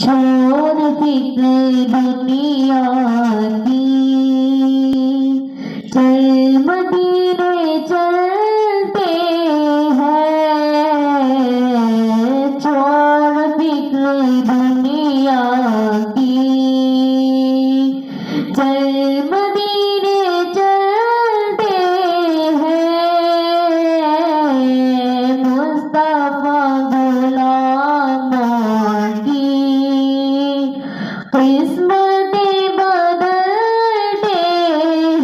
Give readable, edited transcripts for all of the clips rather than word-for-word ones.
छोड़ फिक्र दुनिया की, चल मदीने चलते हैं। छोड़ फिक्र दुनिया की, चल मदीने चलते हैं। मुस्तफा गुलामों की किस्मतें बदलते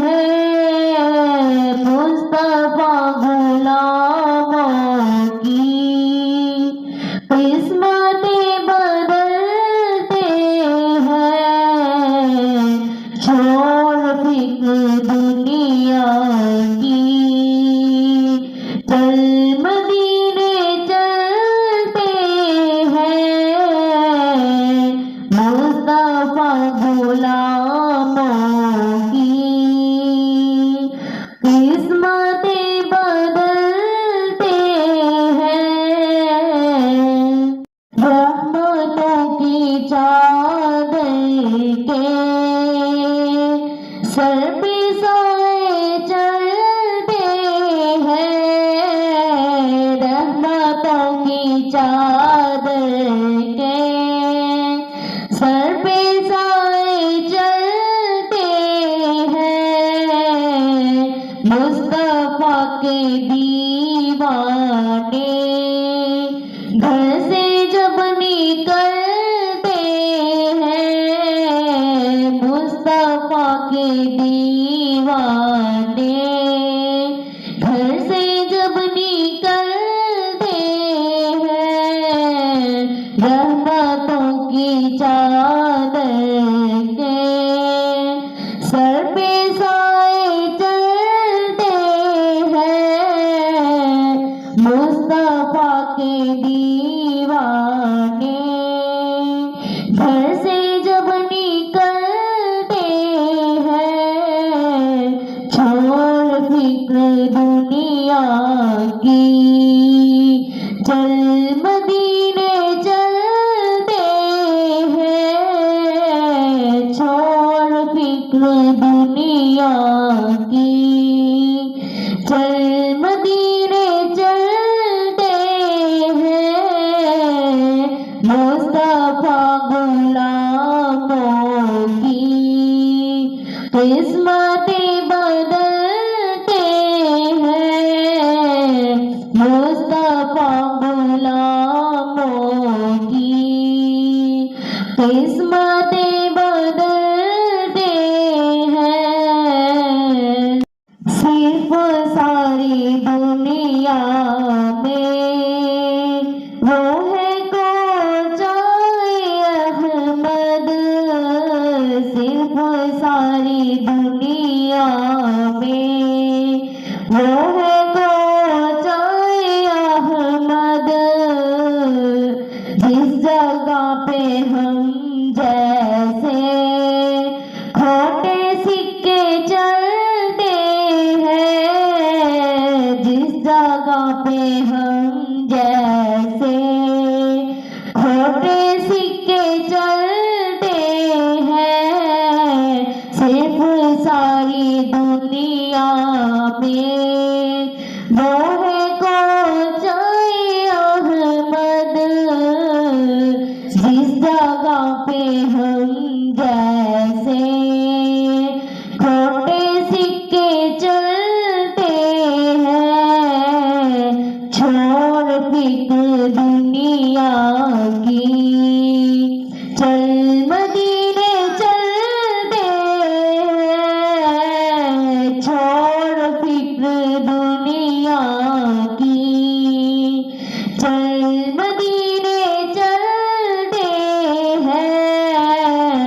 हैं। मुस्तफा गुलामों की किस्मतें बदलते हैं। छोड़ फिक्र दुनिया की, चल मदीने चलते हैं। मुस्तफा गुलामों की किस्मतें बदलते हैं। रहमतों की चादर के सर पे सोए चलते हैं। रहमतों की चादर के सर पे सोए चलते हैं। मुस्तफा के दीवाने घर से जब निकलते हैं। मुस्तफा के दीवाने घर से जब निकलते हैं। रहमतों की चादर के सर पे सोए चलते हैं। मुस्तफा के दीवाने घर से जब निकलते हैं। छोड़ फिक्र दुनिया की, चल मदीने चलते हैं। छोड़ फिक्र दुनिया की, चल मदीने चलते हैं। मुस्तफा गुलामों की किस्मतें बदलते हैं। मुस्तफा गुलामों की किस्मतें बदलते हैं। सिर्फ सारी दुनिया में वो है को जाए अहमद। सिर्फ सारी दुनिया में वो है को जाए अहमद। जिस जगह पे हम जैसे खोटे सिक्के चलते हैं। जिस जगह पे हम जैसे खोटे सिक्के चलते हैं। सिर्फ सारी दुनिया में वो है को जाए अहमद। जिस जगह पे हम जैसे खोटे सिक्के चलते हैं। छोड़ फिक्र दुनिया की, चल मदीने चलते हैं। छोड़ फिक्र दुनिया की, चल मदीने चलते हैं।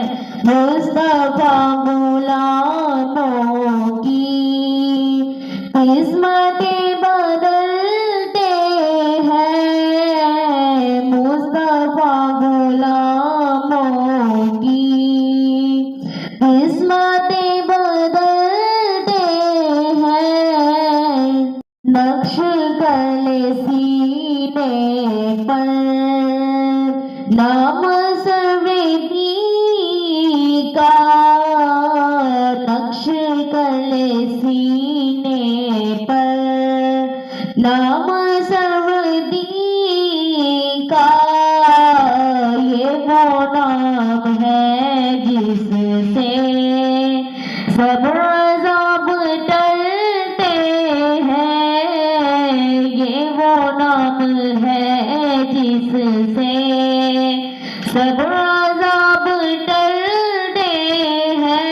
सर्वेदी का नक्श कले सीने पर, नाम सर्वेदी का ये वो नाम है जिससे सब अज़ाब टलते हैं। ये वो नाम है जिससे सब अज़ाब टलते हैं।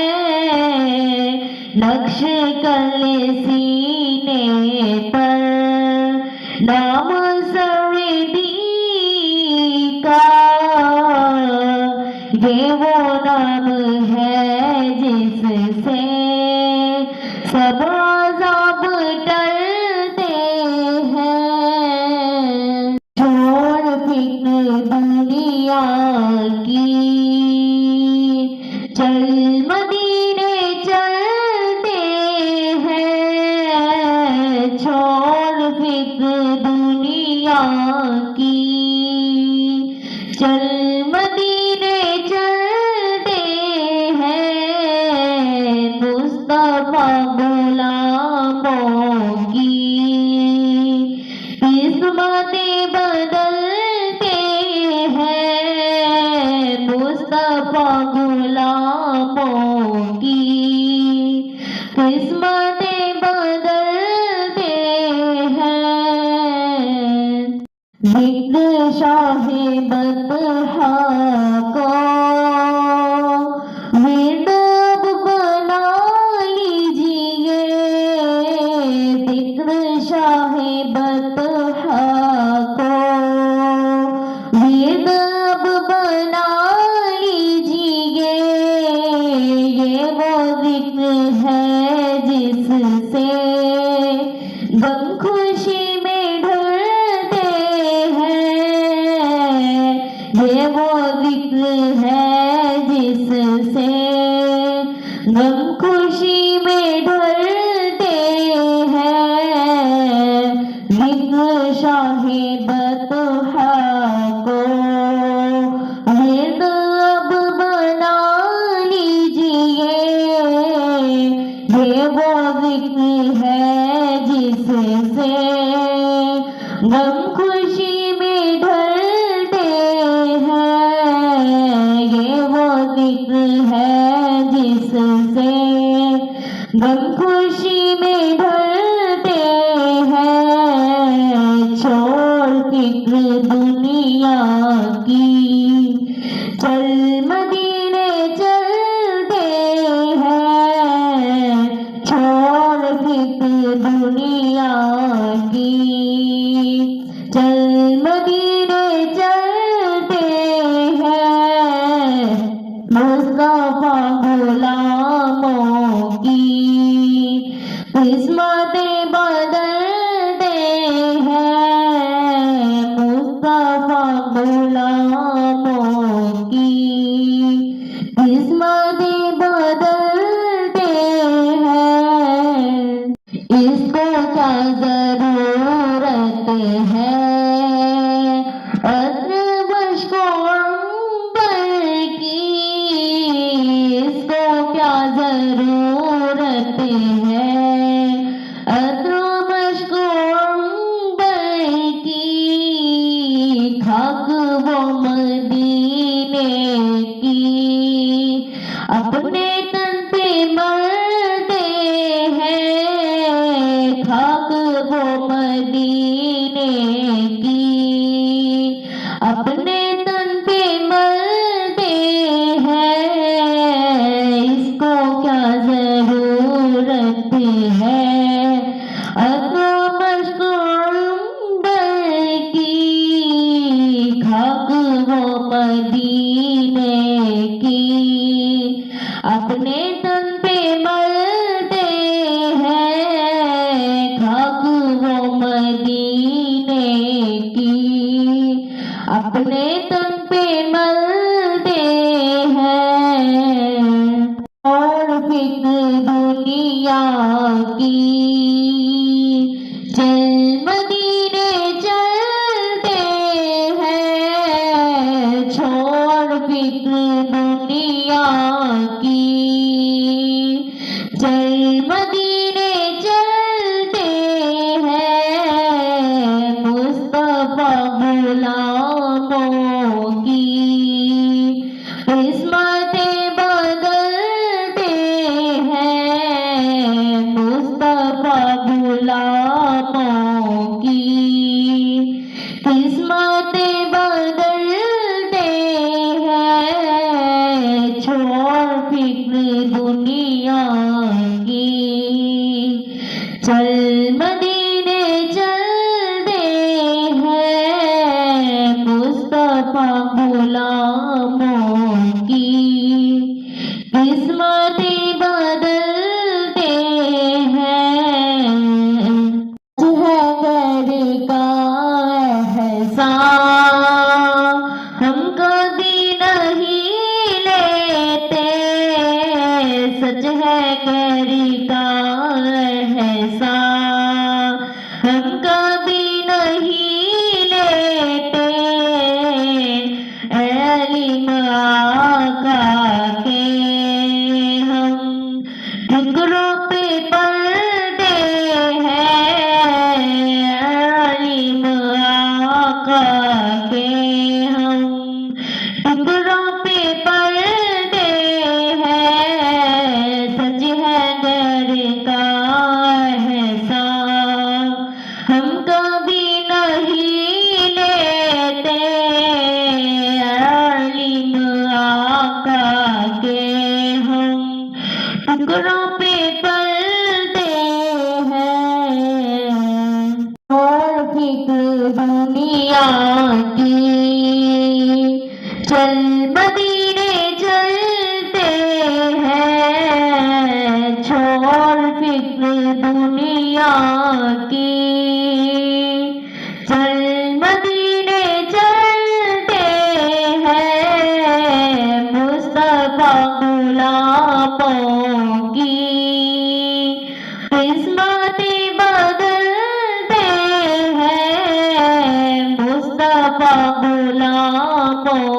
नक्श कले सीने पर, नाम सर्वेदी का ये वो नाम है जिससे सब अज़ाब टलते हैं। छोड़ फिक्र दुनिया की, चल मदीने चलते हैं। छोड़ फिक्र दुनिया की, चल मदीने चलते हैं। मुस्तफा गुलामों की किस्मतें बदलते हैं। मुस्तफा गुलामों की किस्मतें बदलते हैं। जिक्र शाहे बतहा को विर्द अब बना लीजिए। जिक्र शाहे बतहा को विर्द अब बना लीजिए। ये वो जिक्र है जिससे गम खुशी में ढलते हैं। ये वो जिक्र है जिससे गम खुशी में ढलते हैं। जिक्र शाहे बतहा को विर्द अब बना लीजिए। ये वो जिक्र है जिससे गम खुशी में ढलते हैं। ये वो जिक्र है जिससे गम खुशी में ढलते हैं। छोड़ फिक्र दुनिया की, चल मदीने चलते हैं। छोड़ फिक्र दुनिया की, चल मदीने चलते हैं। मुस्तफा गुलामों की किस्मतें बदलते हैं। मुस्तफा गुलामों की किस्मतें बदलते हैं। इसको क्या जरूरत है अत्र बशको अंबर की। इसको क्या जरूरत है अत्र बशको अंबर की। खाक वो मदीने की अपने तन पे मरते हैं। खाक वो मदीने की अपने तन पे मरते हैं। इसको क्या जरूरत है अतो मशकूर की। खाक वो मदीने की अपने तन पे मरते हैं। खाक वो मदीने की अपने तन पे मरते हैं। और फिक्र दुनिया की, चल मदीने चलते हैं। छोड़ फिक्र दुनिया की। चल मदीने चलते हैं मुस्तफा गुलामों की। किस्मतें बदलते हैं मुस्तफा गुलामों की। किस्मतें बदलते हैं छोड़ फिक्र दुनिया की। चल मदीने चलते हैं मुस्तफा गुलामों की। किस्मतें बदलते हैं है घर का एहसान हम कभी नहीं लेते। सच है घर का एहसान हम कभी नहीं लेते। इल्म आका के हम ठिकरों पे पढ़ते हैं। इल्म आका के हम ठिकरों पे पढ़ते हैं। सच है घर का एहसान हम कभी नहीं लेते। इल्म आका के हम टुकड़ों पे पलते हैं। और फिक्र दुनिया की चल मदीने चलते हैं। छोड़ फिक्र दुनिया की चल मदीने चलते हैं मुस्तफा गुलामों की। किस्मतें बदलते हैं मुस्तफा गुलामों